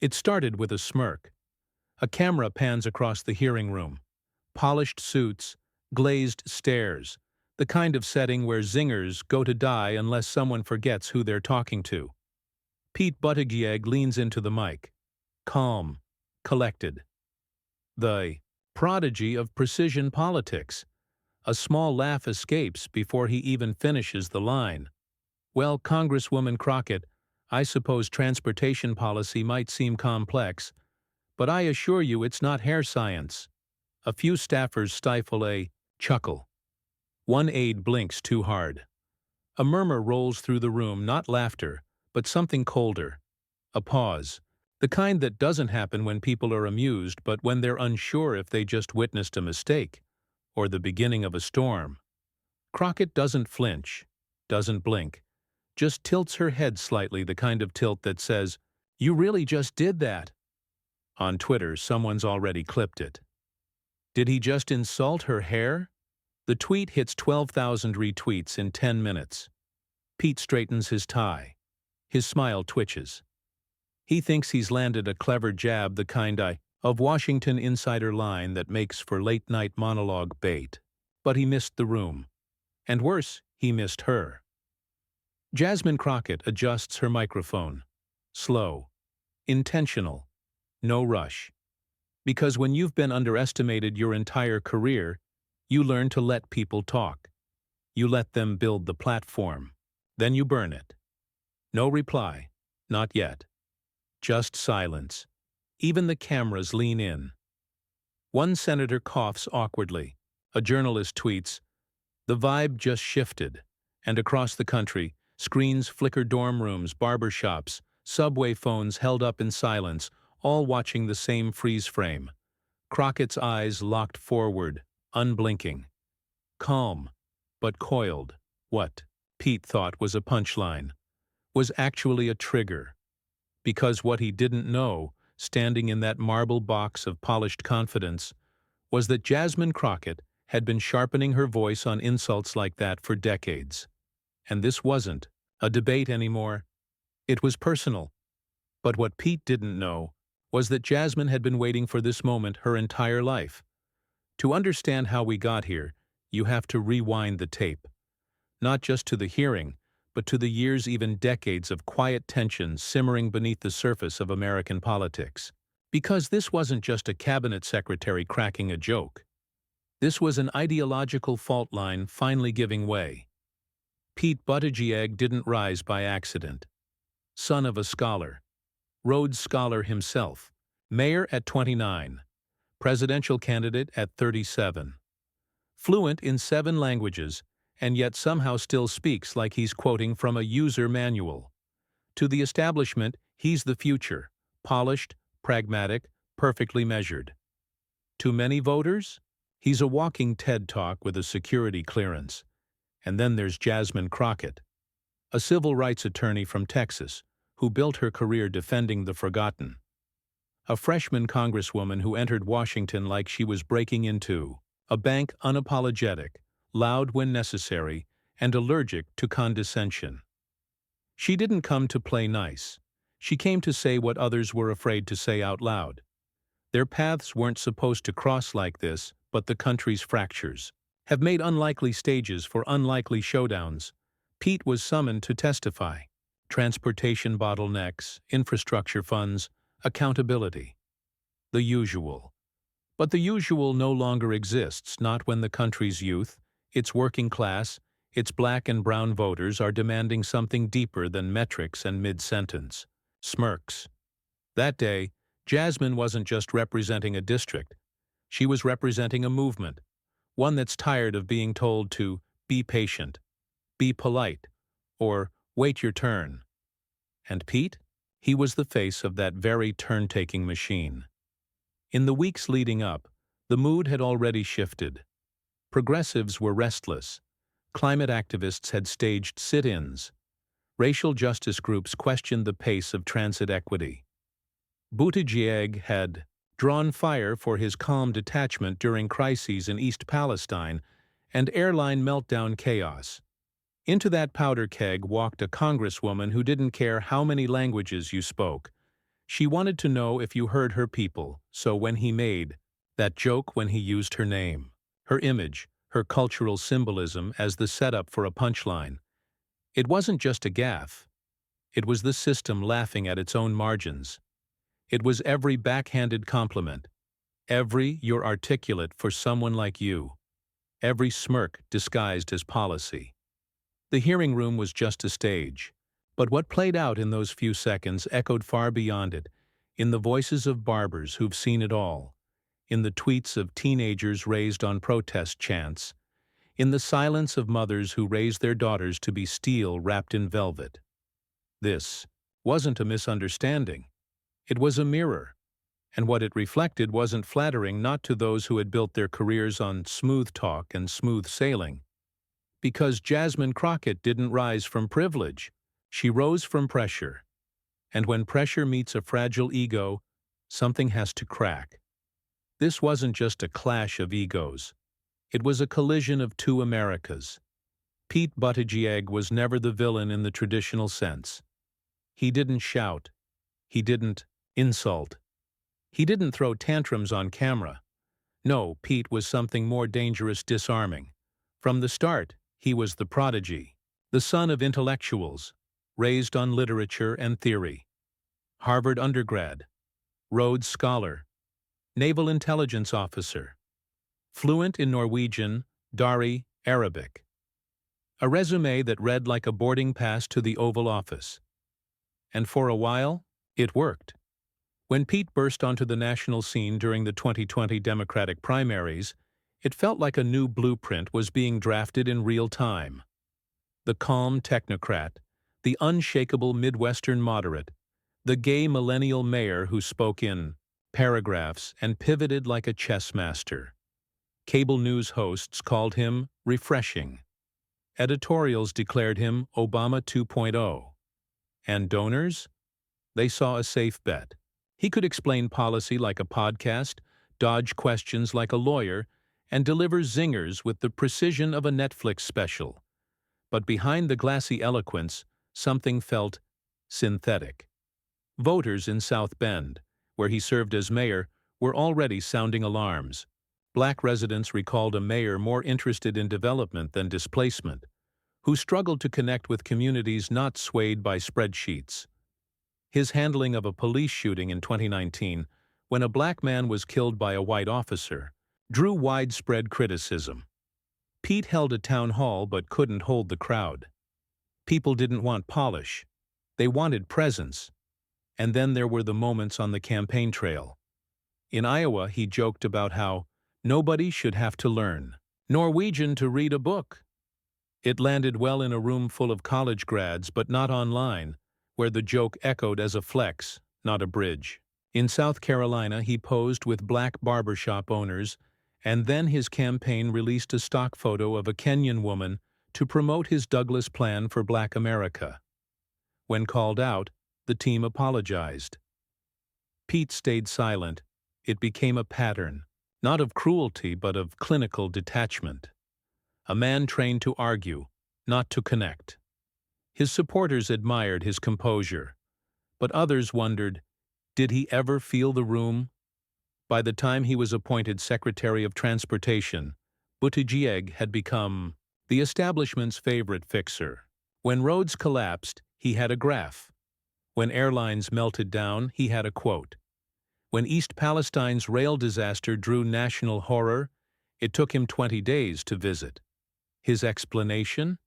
It started with a smirk. A camera pans across the hearing room. Polished suits, glazed stares, the kind of setting where zingers go to die unless someone forgets who they're talking to. Pete Buttigieg leans into the mic. Calm, collected. The prodigy of precision politics. A small laugh escapes before he even finishes the line. Well, Congresswoman Crockett, I suppose transportation policy might seem complex, but I assure you it's not hair science. A few staffers stifle a chuckle. One aide blinks too hard. A murmur rolls through the room, not laughter, but something colder. A pause. The kind that doesn't happen when people are amused, but when they're unsure if they just witnessed a mistake, or the beginning of a storm. Crockett doesn't flinch, doesn't blink, just tilts her head slightly, the kind of tilt that says, "You really just did that." On Twitter, someone's already clipped it. Did he just insult her hair? The tweet hits 12,000 retweets in 10 minutes. Pete straightens his tie. His smile twitches. He thinks he's landed a clever jab, the kind of Washington insider line that makes for late-night monologue bait. But he missed the room. And worse, he missed her. Jasmine Crockett adjusts her microphone. Slow. Intentional. No rush. Because when you've been underestimated your entire career, you learn to let people talk. You let them build the platform. Then you burn it. No reply. Not yet. Just silence. Even the cameras lean in. One senator coughs awkwardly. A journalist tweets, "The vibe just shifted," and across the country, screens flicker dorm rooms, barber shops, subway phones held up in silence, all watching the same freeze frame. Crockett's eyes locked forward, unblinking. Calm, but coiled. What Pete thought was a punchline was actually a trigger. Because what he didn't know, standing in that marble box of polished confidence, was that Jasmine Crockett had been sharpening her voice on insults like that for decades. And this wasn't a debate anymore. It was personal. But what Pete didn't know was that Jasmine had been waiting for this moment her entire life. To understand how we got here, you have to rewind the tape. Not just to the hearing, but to the years, even decades of quiet tension simmering beneath the surface of American politics. Because this wasn't just a cabinet secretary cracking a joke. This was an ideological fault line finally giving way. Pete Buttigieg didn't rise by accident. Son of a scholar. Rhodes Scholar himself. Mayor at 29. Presidential candidate at 37. Fluent in 7 languages, and yet somehow still speaks like he's quoting from a user manual. To the establishment, he's the future, polished, pragmatic, perfectly measured. To many voters, he's a walking TED Talk with a security clearance. And then there's Jasmine Crockett, a civil rights attorney from Texas who built her career defending the forgotten. A freshman congresswoman who entered Washington like she was breaking into a bank, unapologetic, loud when necessary, and allergic to condescension. She didn't come to play nice. She came to say what others were afraid to say out loud. Their paths weren't supposed to cross like this, but the country's fractures have made unlikely stages for unlikely showdowns. Pete was summoned to testify. Transportation bottlenecks, infrastructure funds, accountability. The usual. But the usual no longer exists, not when the country's youth, its working class, its black and brown voters are demanding something deeper than metrics and mid-sentence. Smirks. That day, Jasmine wasn't just representing a district. She was representing a movement, one that's tired of being told to be patient, be polite, or wait your turn. And Pete? He was the face of that very turn-taking machine. In the weeks leading up, the mood had already shifted. Progressives were restless. Climate activists had staged sit-ins. Racial justice groups questioned the pace of transit equity. Buttigieg had drawn fire for his calm detachment during crises in East Palestine and airline meltdown chaos. Into that powder keg walked a congresswoman who didn't care how many languages you spoke. She wanted to know if you heard her people, so when he made that joke when he used her name, her image, her cultural symbolism as the setup for a punchline, it wasn't just a gaffe. It was the system laughing at its own margins. It was every backhanded compliment, every "you're articulate for someone like you," every smirk disguised as policy. The hearing room was just a stage, but what played out in those few seconds echoed far beyond it, in the voices of barbers who've seen it all, in the tweets of teenagers raised on protest chants, in the silence of mothers who raised their daughters to be steel wrapped in velvet. This wasn't a misunderstanding. It was a mirror, and what it reflected wasn't flattering, not to those who had built their careers on smooth talk and smooth sailing. Because Jasmine Crockett didn't rise from privilege. She rose from pressure. And when pressure meets a fragile ego, something has to crack. This wasn't just a clash of egos. It was a collision of two Americas. Pete Buttigieg was never the villain in the traditional sense. He didn't shout. He didn't insult. He didn't throw tantrums on camera. No, Pete was something more dangerous, disarming. From the start, he was the prodigy, the son of intellectuals, raised on literature and theory. Harvard undergrad, Rhodes Scholar, Naval Intelligence Officer, fluent in Norwegian, Dari, Arabic. A resume that read like a boarding pass to the Oval Office. And for a while, it worked. When Pete burst onto the national scene during the 2020 Democratic primaries, it felt like a new blueprint was being drafted in real time. The calm technocrat, the unshakable Midwestern moderate, the gay millennial mayor who spoke in paragraphs and pivoted like a chess master. Cable news hosts called him refreshing. Editorials declared him Obama 2.0. And donors? They saw a safe bet. He could explain policy like a podcast, dodge questions like a lawyer, and deliver zingers with the precision of a Netflix special. But behind the glassy eloquence, something felt synthetic. Voters in South Bend, where he served as mayor, were already sounding alarms. Black residents recalled a mayor more interested in development than displacement, who struggled to connect with communities not swayed by spreadsheets. His handling of a police shooting in 2019, when a black man was killed by a white officer, drew widespread criticism. Pete held a town hall but couldn't hold the crowd. People didn't want polish. They wanted presence. And then there were the moments on the campaign trail. In Iowa, he joked about how nobody should have to learn Norwegian to read a book. It landed well in a room full of college grads, but not online, where the joke echoed as a flex, not a bridge. In South Carolina, he posed with black barbershop owners, and then his campaign released a stock photo of a Kenyan woman to promote his Douglas plan for Black America. When called out, the team apologized. Pete stayed silent. It became a pattern, not of cruelty but of clinical detachment. A man trained to argue, not to connect. His supporters admired his composure, but others wondered, did he ever feel the room? By the time he was appointed Secretary of Transportation, Buttigieg had become the establishment's favorite fixer. When roads collapsed, he had a graph. When airlines melted down, he had a quote. When East Palestine's rail disaster drew national horror, it took him 20 days to visit. His explanation?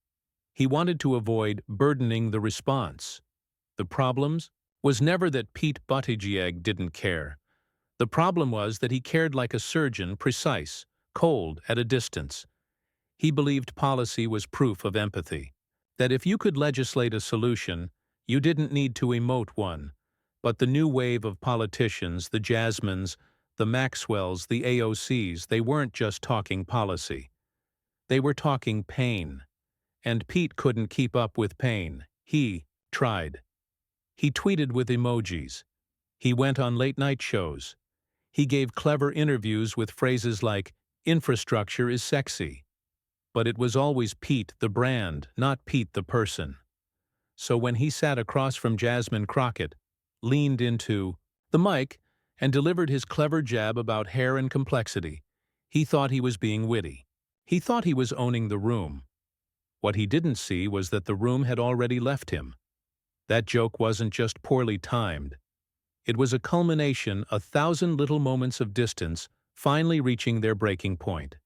He wanted to avoid burdening the response. The problems was never that Pete Buttigieg didn't care. The problem was that he cared like a surgeon, precise, cold, at a distance. He believed policy was proof of empathy, that if you could legislate a solution, you didn't need to emote one. But the new wave of politicians, the Jasmines, the Maxwells, the AOCs, they weren't just talking policy. They were talking pain. And Pete couldn't keep up with pain. He tried. He tweeted with emojis. He went on late-night shows. He gave clever interviews with phrases like, infrastructure is sexy. But it was always Pete the brand, not Pete the person. So when he sat across from Jasmine Crockett, leaned into the mic and delivered his clever jab about hair and complexity. He thought he was being witty. He thought he was owning the room. What he didn't see was that the room had already left him. That joke wasn't just poorly timed. It was a culmination, 1,000 little moments of distance finally reaching their breaking point.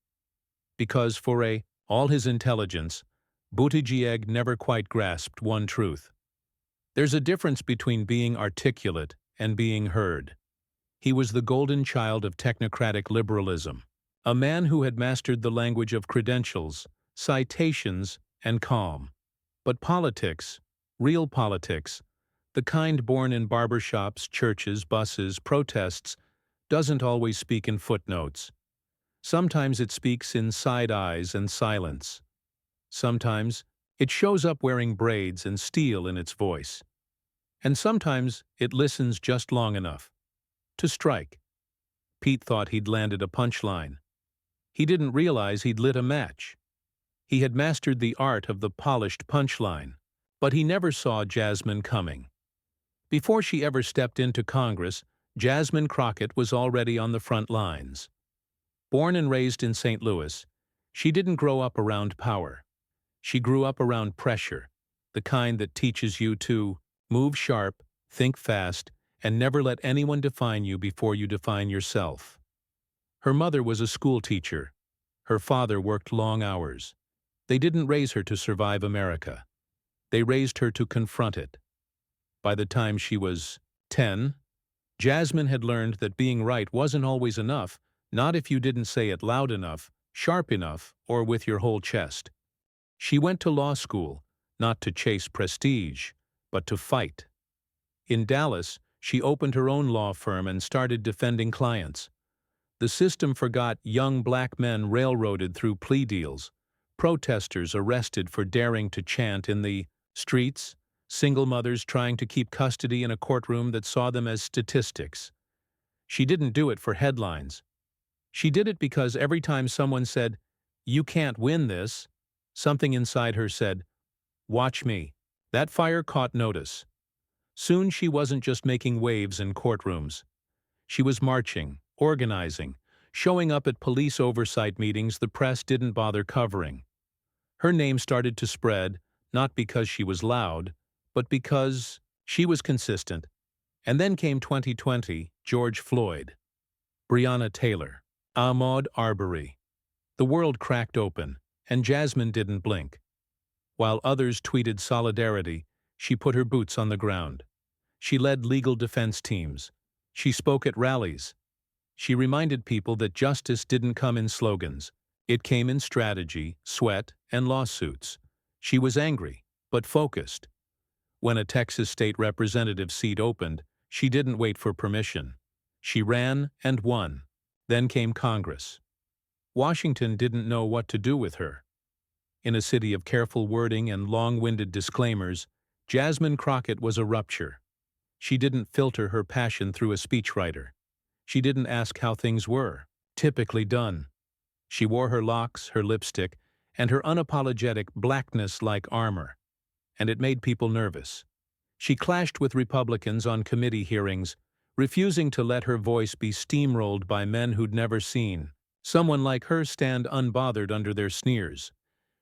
Because for all his intelligence, Buttigieg never quite grasped one truth. There's a difference between being articulate and being heard. He was the golden child of technocratic liberalism, a man who had mastered the language of credentials, citations, and calm. But politics, real politics, the kind born in barbershops, churches, buses, protests, doesn't always speak in footnotes. Sometimes it speaks in side eyes and silence. Sometimes it shows up wearing braids and steel in its voice. And sometimes it listens just long enough to strike. Pete thought he'd landed a punchline. He didn't realize he'd lit a match. He had mastered the art of the polished punchline, but he never saw Jasmine coming. Before she ever stepped into Congress, Jasmine Crockett was already on the front lines. Born and raised in St. Louis, she didn't grow up around power. She grew up around pressure, the kind that teaches you to move sharp, think fast, and never let anyone define you before you define yourself. Her mother was a school teacher. Her father worked long hours. They didn't raise her to survive America. They raised her to confront it. By the time she was 10, Jasmine had learned that being right wasn't always enough, not if you didn't say it loud enough, sharp enough, or with your whole chest. She went to law school, not to chase prestige, but to fight. In Dallas, she opened her own law firm and started defending clients. The system forgot young black men railroaded through plea deals, protesters arrested for daring to chant in the streets, single mothers trying to keep custody in a courtroom that saw them as statistics. She didn't do it for headlines. She did it because every time someone said, "You can't win this," something inside her said, "Watch me." That fire caught notice. Soon she wasn't just making waves in courtrooms. She was marching, organizing, showing up at police oversight meetings the press didn't bother covering. Her name started to spread, not because she was loud, but because she was consistent. And then came 2020, George Floyd, Breonna Taylor, Ahmaud Arbery. The world cracked open, and Jasmine didn't blink. While others tweeted solidarity, she put her boots on the ground. She led legal defense teams. She spoke at rallies. She reminded people that justice didn't come in slogans. It came in strategy, sweat, and lawsuits. She was angry, but focused. When a Texas state representative seat opened, she didn't wait for permission. She ran and won. Then came Congress. Washington didn't know what to do with her. In a city of careful wording and long-winded disclaimers, Jasmine Crockett was a rupture. She didn't filter her passion through a speechwriter. She didn't ask how things were, typically done. She wore her locks, her lipstick, and her unapologetic blackness like armor. And it made people nervous. She clashed with Republicans on committee hearings, refusing to let her voice be steamrolled by men who'd never seen someone like her stand unbothered under their sneers.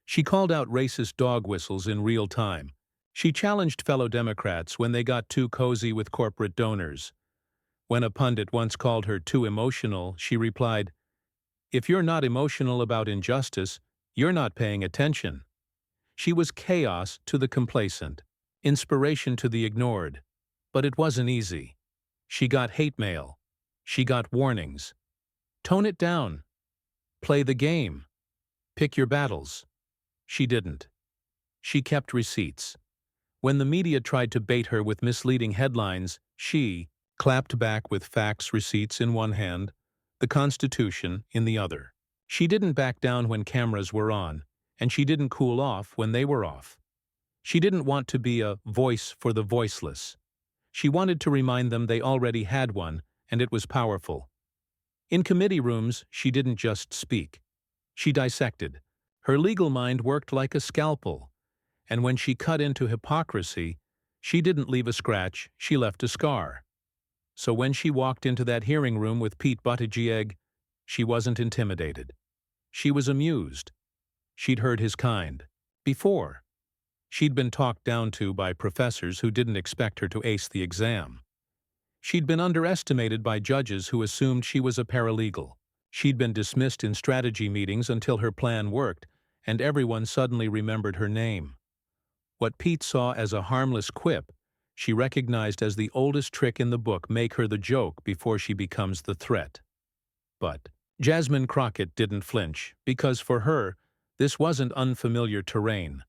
She called out racist dog whistles in real time. She challenged fellow Democrats when they got too cozy with corporate donors. When a pundit once called her too emotional, she replied, "If you're not emotional about injustice, you're not paying attention." She was chaos to the complacent, inspiration to the ignored. But it wasn't easy. She got hate mail. She got warnings. Tone it down. Play the game. Pick your battles. She didn't. She kept receipts. When the media tried to bait her with misleading headlines, she clapped back with facts, receipts in one hand, the Constitution in the other. She didn't back down when cameras were on, and she didn't cool off when they were off. She didn't want to be a voice for the voiceless. She wanted to remind them they already had one, and it was powerful. In committee rooms, she didn't just speak. She dissected. Her legal mind worked like a scalpel, and when she cut into hypocrisy, She didn't leave a scratch, she left a scar. So when she walked into that hearing room with Pete Buttigieg, she wasn't intimidated. She was amused. She'd heard his kind. Before. She'd been talked down to by professors who didn't expect her to ace the exam. She'd been underestimated by judges who assumed she was a paralegal. She'd been dismissed in strategy meetings until her plan worked, and everyone suddenly remembered her name. What Pete saw as a harmless quip, she recognized as the oldest trick in the book: make her the joke before she becomes the threat. But Jasmine Crockett didn't flinch, because for her, this wasn't unfamiliar terrain.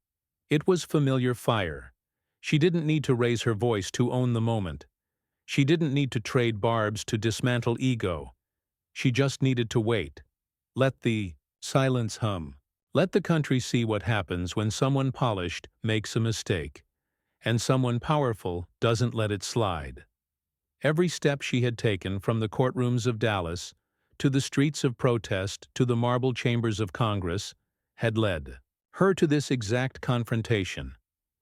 It was familiar fire. She didn't need to raise her voice to own the moment. She didn't need to trade barbs to dismantle ego. She just needed to wait. Let the silence hum. Let the country see what happens when someone polished makes a mistake, and someone powerful doesn't let it slide. Every step she had taken, from the courtrooms of Dallas to the streets of protest to the marble chambers of Congress, had led her to this exact confrontation.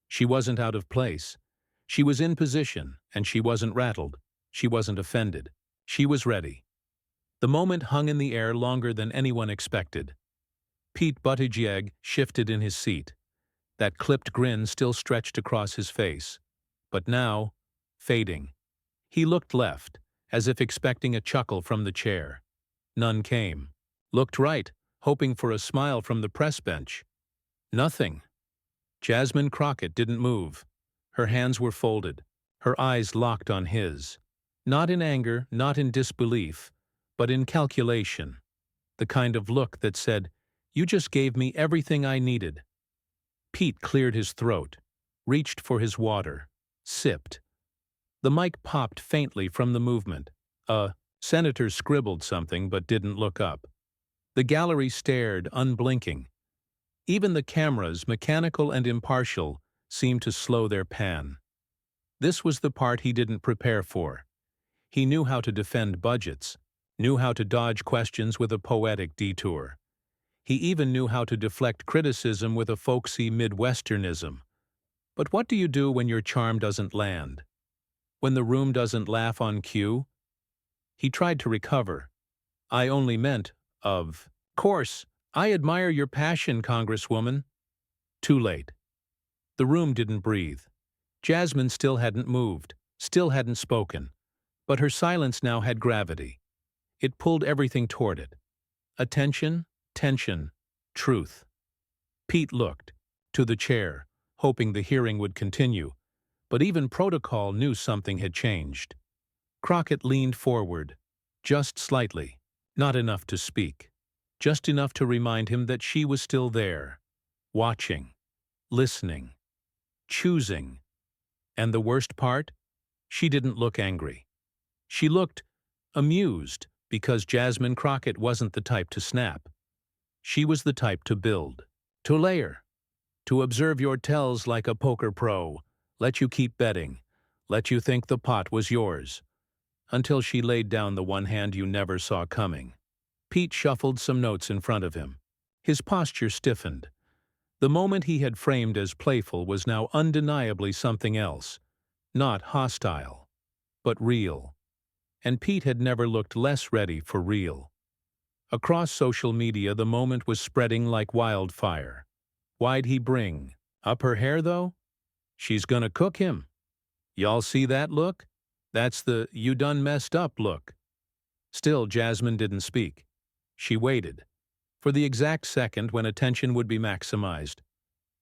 She wasn't out of place. She was in position, and she wasn't rattled. She wasn't offended. She was ready. The moment hung in the air longer than anyone expected. Pete Buttigieg shifted in his seat. That clipped grin still stretched across his face. But now, fading. He looked left, as if expecting a chuckle from the chair. None came. Looked right, hoping for a smile from the press bench. Nothing. Jasmine Crockett didn't move. Her hands were folded, her eyes locked on his. Not in anger, not in disbelief, but in calculation. The kind of look that said, "You just gave me everything I needed." Pete cleared his throat, reached for his water, sipped. The mic popped faintly from the movement. A senator scribbled something but didn't look up. The gallery stared, unblinking. Even the cameras, mechanical and impartial, seemed to slow their pan. This was the part he didn't prepare for. He knew how to defend budgets, knew how to dodge questions with a poetic detour. He even knew how to deflect criticism with a folksy Midwesternism. But what do you do when your charm doesn't land? When the room doesn't laugh on cue? He tried to recover. "I only meant, of course, I admire your passion, Congresswoman." Too late. The room didn't breathe. Jasmine still hadn't moved, still hadn't spoken. But her silence now had gravity. It pulled everything toward it. Attention, tension, truth. Pete looked to the chair, hoping the hearing would continue, but even protocol knew something had changed. Crockett leaned forward, just slightly, not enough to speak, just enough to remind him that she was still there, watching, listening, choosing. And the worst part? She didn't look angry. She looked amused, because Jasmine Crockett wasn't the type to snap. She was the type to build, to layer, to observe your tells like a poker pro, let you keep betting, let you think the pot was yours, until she laid down the one hand you never saw coming. Pete shuffled some notes in front of him. His posture stiffened. The moment he had framed as playful was now undeniably something else. Not hostile, but real. And Pete had never looked less ready for real. Across social media, the moment was spreading like wildfire. Why'd he bring up her hair, though? She's gonna cook him. Y'all see that look? That's the "you done messed up" look. Still, Jasmine didn't speak. She waited. For the exact second when attention would be maximized.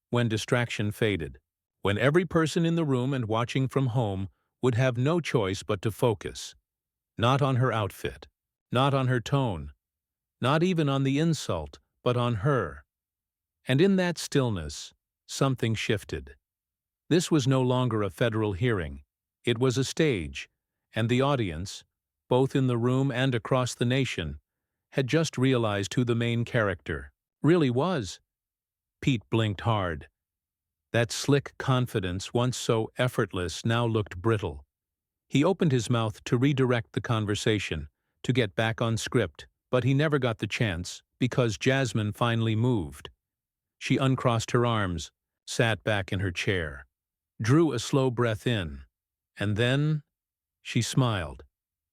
When distraction faded. When every person in the room and watching from home would have no choice but to focus. Not on her outfit. Not on her tone. Not even on the insult, but on her. And in that stillness, something shifted. This was no longer a federal hearing. It was a stage, and the audience, both in the room and across the nation, had just realized who the main character really was. Pete blinked hard. That slick confidence, once so effortless, now looked brittle. He opened his mouth to redirect the conversation, to get back on script, but he never got the chance, because Jasmine finally moved. She uncrossed her arms, sat back in her chair. drew a slow breath in, and then she smiled.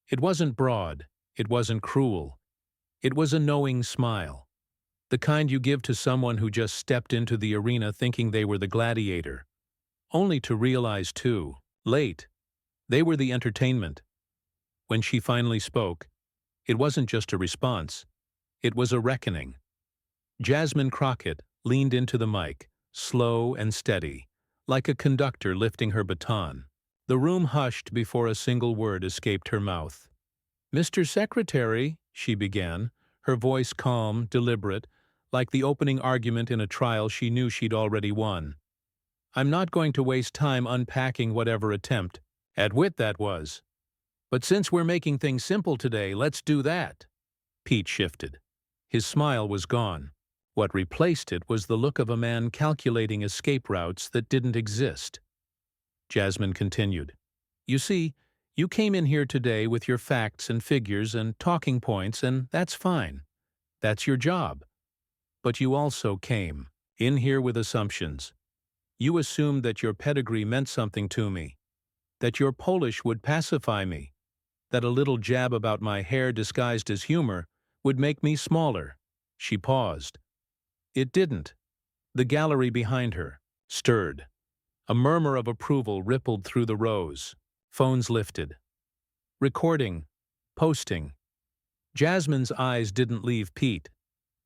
It wasn't broad, it wasn't cruel, it was a knowing smile. The kind you give to someone who just stepped into the arena thinking they were the gladiator, only to realize too late they were the entertainment. When she finally spoke, it wasn't just a response, it was a reckoning. Jasmine Crockett leaned into the mic, slow and steady, like a conductor lifting her baton. The room hushed before a single word escaped her mouth. "Mr. Secretary," she began, her voice calm, deliberate, like the opening argument in a trial she knew she'd already won. "I'm not going to waste time unpacking whatever attempt at wit that was. But since we're making things simple today, let's do that." Pete shifted. His smile was gone. What replaced it was the look of a man calculating escape routes that didn't exist. Jasmine continued. "You see, you came in here today with your facts and figures and talking points, and that's fine. That's your job. But you also came in here with assumptions. You assumed that your pedigree meant something to me, that your Polish would pacify me, that a little jab about my hair disguised as humor would make me smaller." She paused. It didn't. The gallery behind her stirred. A murmur of approval rippled through the rows. Phones lifted. Recording. Posting. Jasmine's eyes didn't leave Pete.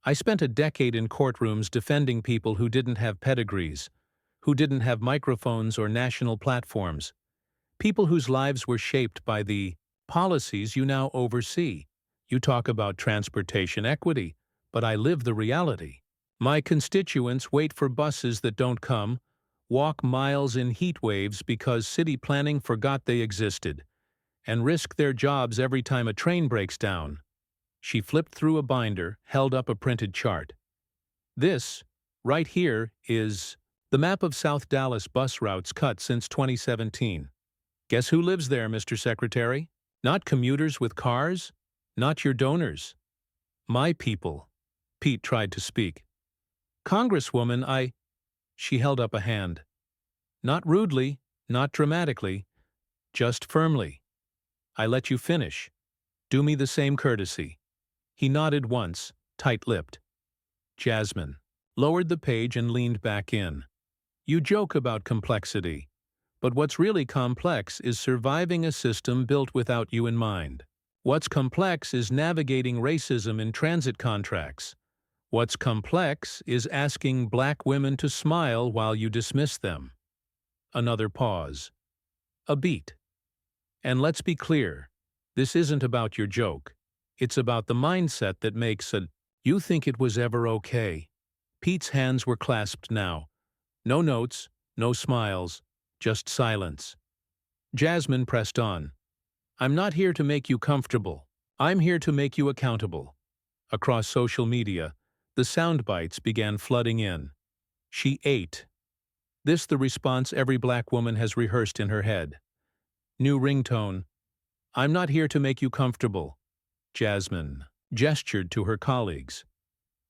"I spent a decade in courtrooms defending people who didn't have pedigrees, who didn't have microphones or national platforms, people whose lives were shaped by the policies you now oversee. You talk about transportation equity, but I live the reality. My constituents wait for buses that don't come, walk miles in heat waves because city planning forgot they existed, and risk their jobs every time a train breaks down." She flipped through a binder, held up a printed chart. "This, right here, is the map of South Dallas bus routes cut since 2017. Guess who lives there, Mr. Secretary? Not commuters with cars, not your donors. My people." Pete tried to speak. "Congresswoman, She held up a hand. "Not rudely, not dramatically, just firmly. I let you finish. Do me the same courtesy." He nodded once, tight-lipped. Jasmine lowered the page and leaned back in. "You joke about complexity, but what's really complex is surviving a system built without you in mind. What's complex is navigating racism in transit contracts. What's complex is asking black women to smile while you dismiss them." Another pause. A beat. "And let's be clear, this isn't about your joke. It's about the mindset that makes it. You think it was ever okay." Pete's hands were clasped now. No notes, no smiles, just silence. Jasmine pressed on. "I'm not here to make you comfortable. I'm here to make you accountable." Across social media, the sound bites began flooding in. "She ate." This the response every black woman has rehearsed in her head. New ringtone. "I'm not here to make you comfortable." Jasmine gestured to her colleagues.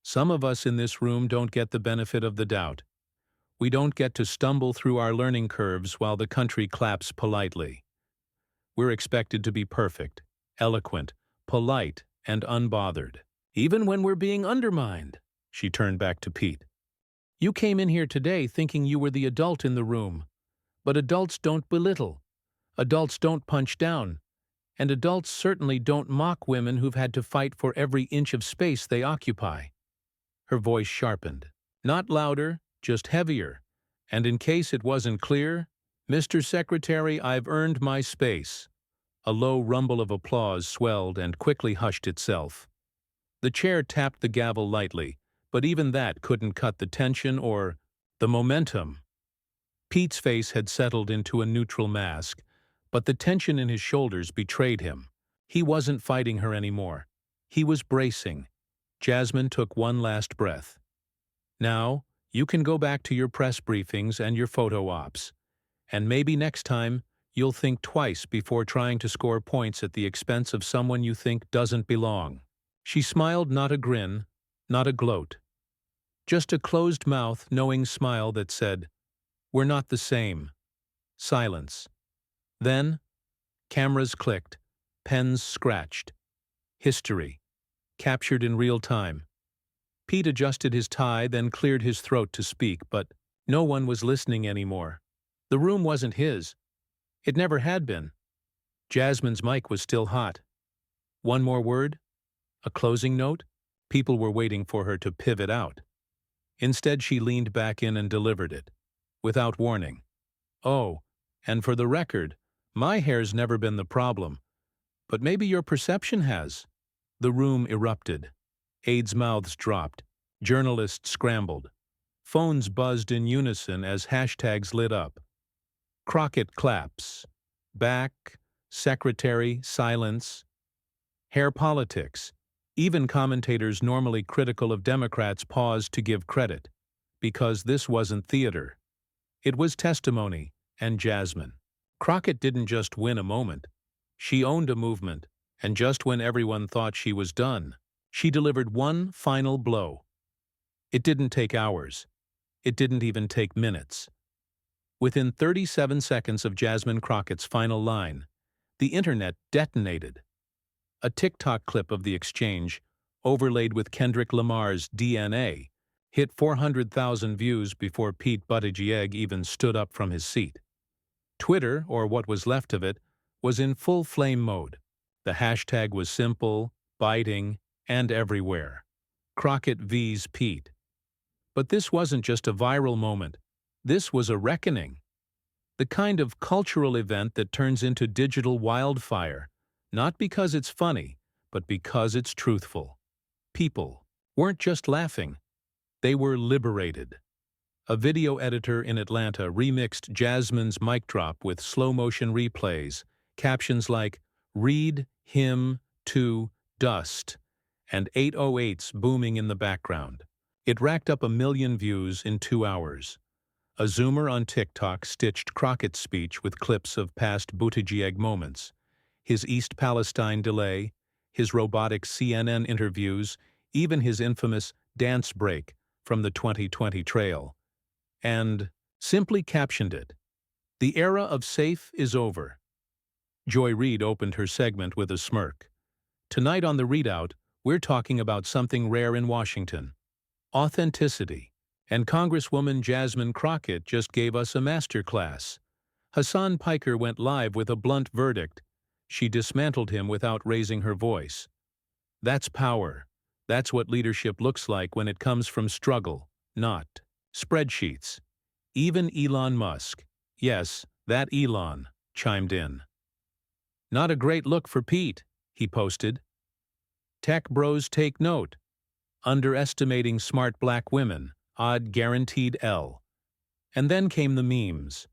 "Some of us in this room don't get the benefit of the doubt. We don't get to stumble through our learning curves while the country claps politely. We're expected to be perfect, eloquent, polite, and unbothered. Even when we're being undermined." She turned back to Pete. "You came in here today thinking you were the adult in the room. But adults don't belittle. Adults don't punch down. And adults certainly don't mock women who've had to fight for every inch of space they occupy." Her voice sharpened. Not louder, just heavier. "And in case it wasn't clear, Mr. Secretary, I've earned my space." A low rumble of applause swelled and quickly hushed itself. The chair tapped the gavel lightly, but even that couldn't cut the tension or the momentum. Pete's face had settled into a neutral mask, but the tension in his shoulders betrayed him. He wasn't fighting her anymore. He was bracing. Jasmine took one last breath. "Now, you can go back to your press briefings and your photo ops. And maybe next time, you'll think twice before trying to score points at the expense of someone you think doesn't belong." She smiled, not a grin, not a gloat. Just a closed-mouth, knowing smile that said, "We're not the same. Silence. Then, cameras clicked, pens scratched. History. Captured in real time. Pete adjusted his tie, then cleared his throat to speak, but no one was listening anymore. The room wasn't his. It never had been. Jasmine's mic was still hot. One more word? A closing note? People were waiting for her to pivot out. Instead, she leaned back in and delivered it, without warning. Oh, and for the record, my hair's never been the problem. But maybe your perception has. The room erupted. Aides' mouths dropped. Journalists scrambled. Phones buzzed in unison as hashtags lit up. Crockett claps. Back. Secretary. Silence. Hair politics. Even commentators normally critical of Democrats paused to give credit. Because this wasn't theater. It was testimony, and Jasmine. Crockett didn't just win a moment. She owned a movement, and just when everyone thought she was done, she delivered one final blow. It didn't take hours. It didn't even take minutes. Within 37 seconds of Jasmine Crockett's final line, the internet detonated. A TikTok clip of the exchange, overlaid with Kendrick Lamar's DNA, hit 400,000 views before Pete Buttigieg even stood up from his seat. Twitter, or what was left of it, was in full flame mode. The hashtag was simple, biting, and everywhere. Crockett vs. Pete. But this wasn't just a viral moment. This was a reckoning. The kind of cultural event that turns into digital wildfire, not because it's funny, but because it's truthful. People weren't just laughing. They were liberated. A video editor in Atlanta remixed Jasmine's mic drop with slow-motion replays, captions like, "Read him to dust," and 808s booming in the background. It racked up 1 million views in 2 hours. A Zoomer on TikTok stitched Crockett's speech with clips of past Buttigieg moments, his East Palestine delay, his robotic CNN interviews, even his infamous dance break from the 2020 trail, and simply captioned it, "The era of safe is over." Joy Reid opened her segment with a smirk. Tonight on The Readout, we're talking about something rare in Washington. Authenticity. And Congresswoman Jasmine Crockett just gave us a masterclass. Hassan Piker went live with a blunt verdict. She dismantled him without raising her voice. That's power. That's what leadership looks like when it comes from struggle, not spreadsheets. Even Elon Musk, yes, that Elon, chimed in. "Not a great look for Pete," he posted. "Tech bros take note. Underestimating smart black women, odd guaranteed L." And then came the memes.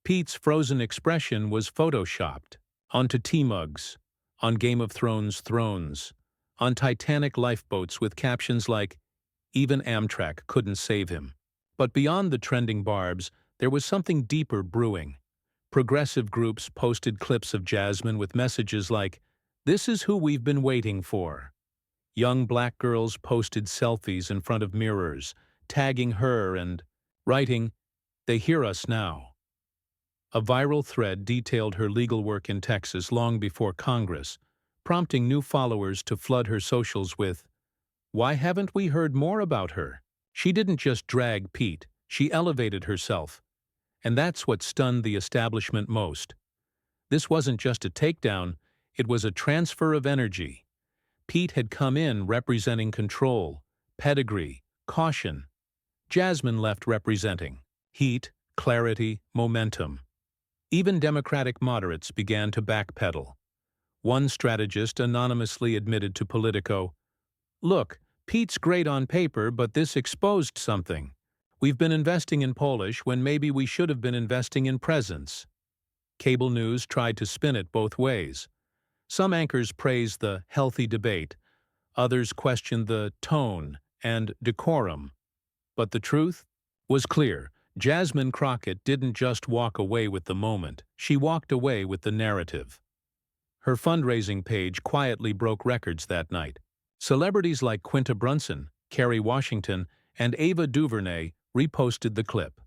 Pete's frozen expression was photoshopped onto tea mugs, on Game of Thrones thrones, on Titanic lifeboats with captions like, "Even Amtrak couldn't save him." But beyond the trending barbs, there was something deeper brewing. Progressive groups posted clips of Jasmine with messages like, "This is who we've been waiting for." Young black girls posted selfies in front of mirrors, tagging her and writing, "They hear us now." A viral thread detailed her legal work in Texas long before Congress, prompting new followers to flood her socials with, "Why haven't we heard more about her?" She didn't just drag Pete, she elevated herself. And that's what stunned the establishment most. This wasn't just a takedown, it was a transfer of energy. Pete had come in representing control, pedigree, caution. Jasmine left representing heat, clarity, momentum. Even Democratic moderates began to backpedal. One strategist anonymously admitted to Politico, "Look, Pete's great on paper, but this exposed something. We've been investing in Polish when maybe we should have been investing in presence." Cable news tried to spin it both ways. Some anchors praised the healthy debate, others questioned the tone and decorum. But the truth was clear. Jasmine Crockett didn't just walk away with the moment, she walked away with the narrative. Her fundraising page quietly broke records that night. Celebrities like Quinta Brunson, Kerry Washington, and Ava DuVernay reposted the clip.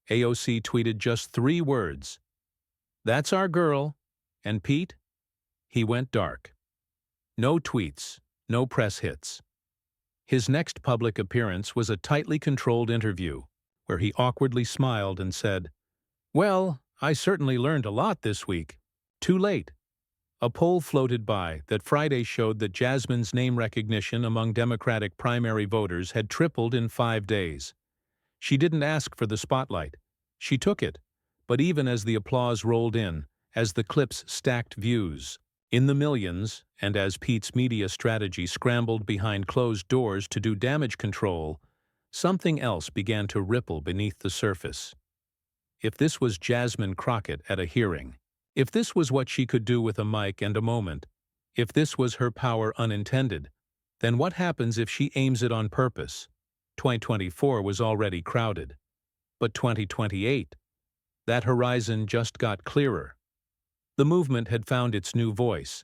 AOC tweeted just 3 words. "That's our girl." And Pete? He went dark. No tweets, no press hits. His next public appearance was a tightly controlled interview, where he awkwardly smiled and said, "Well, I certainly learned a lot this week." Too late. A poll floated by that Friday showed that Jasmine's name recognition among Democratic primary voters had tripled in 5 days. She didn't ask for the spotlight. She took it, but even as the applause rolled in, as the clips stacked views in the millions, and as Pete's media strategy scrambled behind closed doors to do damage control, something else began to ripple beneath the surface. If this was Jasmine Crockett at a hearing, if this was what she could do with a mic and a moment, if this was her power unintended, then what happens if she aims it on purpose? 2024 was already crowded. But 2028? That horizon just got clearer. The movement had found its new voice,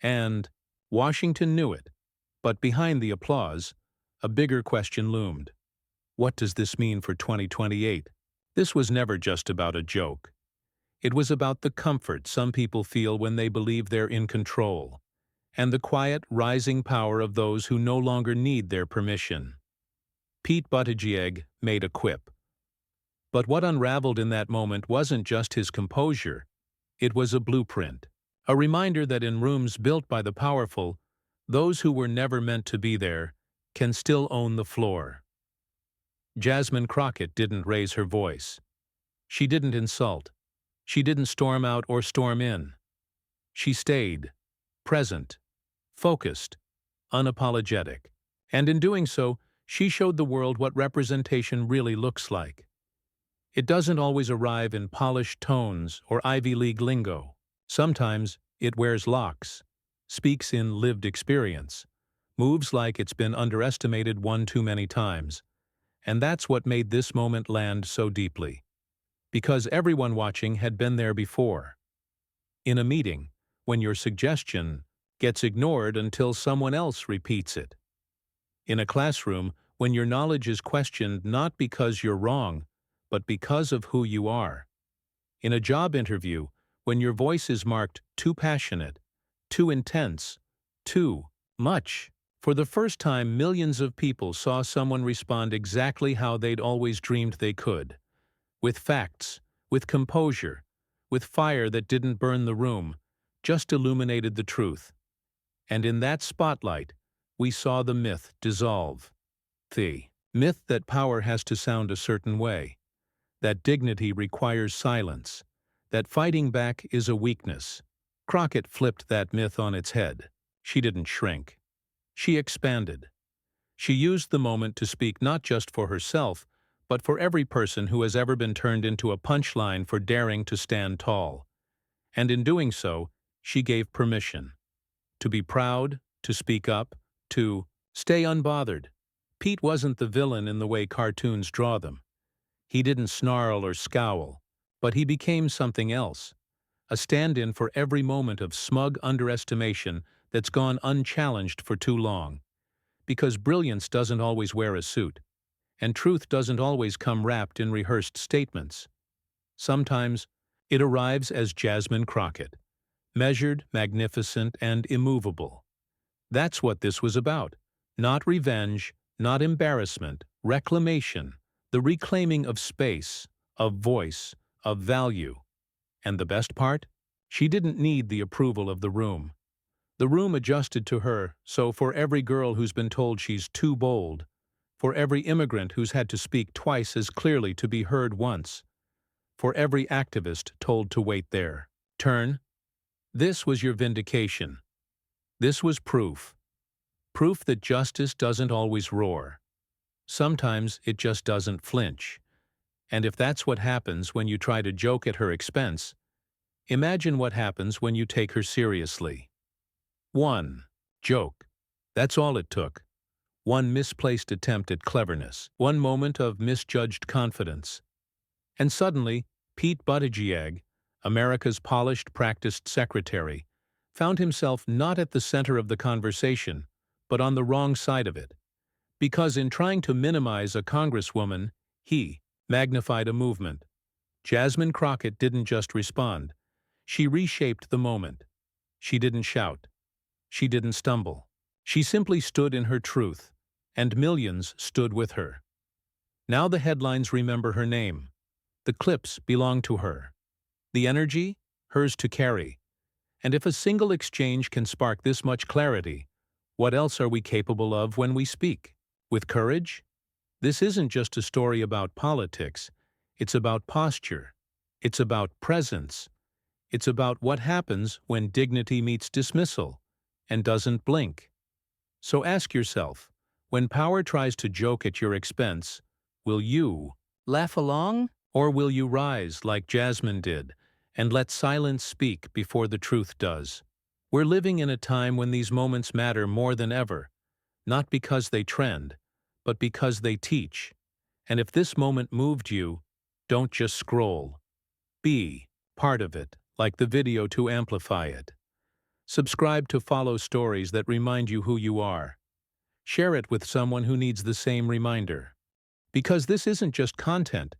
and Washington knew it. But behind the applause, a bigger question loomed. What does this mean for 2028? This was never just about a joke. It was about the comfort some people feel when they believe they're in control, and the quiet, rising power of those who no longer need their permission. Pete Buttigieg made a quip. But what unraveled in that moment wasn't just his composure. It was a blueprint, a reminder that in rooms built by the powerful, those who were never meant to be there can still own the floor. Jasmine Crockett didn't raise her voice. She didn't insult. She didn't storm out or storm in. She stayed, present, focused, unapologetic. And in doing so, she showed the world what representation really looks like. It doesn't always arrive in polished tones or Ivy League lingo. Sometimes it wears locks, speaks in lived experience, moves like it's been underestimated one too many times. And that's what made this moment land so deeply. Because everyone watching had been there before. In a meeting, when your suggestion gets ignored until someone else repeats it. In a classroom, when your knowledge is questioned not because you're wrong, but because of who you are. In a job interview, when your voice is marked too passionate, too intense, too much. For the first time, millions of people saw someone respond exactly how they'd always dreamed they could. With facts, with composure, with fire that didn't burn the room, just illuminated the truth. And in that spotlight, we saw the myth dissolve. The myth that power has to sound a certain way, that dignity requires silence, that fighting back is a weakness. Crockett flipped that myth on its head. She didn't shrink. She expanded. She used the moment to speak not just for herself, but for every person who has ever been turned into a punchline for daring to stand tall. And in doing so, she gave permission. To be proud, to speak up, to stay unbothered. Pete wasn't the villain in the way cartoons draw them. He didn't snarl or scowl, but he became something else. A stand-in for every moment of smug underestimation that's gone unchallenged for too long. Because brilliance doesn't always wear a suit. And truth doesn't always come wrapped in rehearsed statements. Sometimes, it arrives as Jasmine Crockett, measured, magnificent, and immovable. That's what this was about. Not revenge, not embarrassment, reclamation, the reclaiming of space, of voice, of value. And the best part? She didn't need the approval of the room. The room adjusted to her, so for every girl who's been told she's too bold, for every immigrant who's had to speak twice as clearly to be heard once, for every activist told to wait their turn. This was your vindication. This was proof. Proof that justice doesn't always roar. Sometimes it just doesn't flinch. And if that's what happens when you try to joke at her expense, imagine what happens when you take her seriously. 1. Joke. That's all it took. One misplaced attempt at cleverness, one moment of misjudged confidence. And suddenly, Pete Buttigieg, America's polished, practiced secretary, found himself not at the center of the conversation, but on the wrong side of it. Because in trying to minimize a congresswoman, he magnified a movement. Jasmine Crockett didn't just respond. She reshaped the moment. She didn't shout. She didn't stumble. She simply stood in her truth, and millions stood with her. Now the headlines remember her name. The clips belong to her. The energy, hers to carry. And if a single exchange can spark this much clarity, what else are we capable of when we speak? With courage? This isn't just a story about politics. It's about posture. It's about presence. It's about what happens when dignity meets dismissal and doesn't blink. So ask yourself, when power tries to joke at your expense, will you laugh along, or will you rise like Jasmine did and let silence speak before the truth does? We're living in a time when these moments matter more than ever, not because they trend, but because they teach. And if this moment moved you, don't just scroll. Be part of it, like the video to amplify it. Subscribe to follow stories that remind you who you are. Share it with someone who needs the same reminder. Because this isn't just content,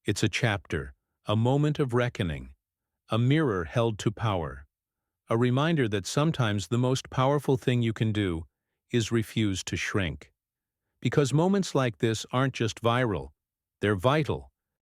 it's a chapter, a moment of reckoning, a mirror held to power, a reminder that sometimes the most powerful thing you can do is refuse to shrink. Because moments like this aren't just viral, they're vital.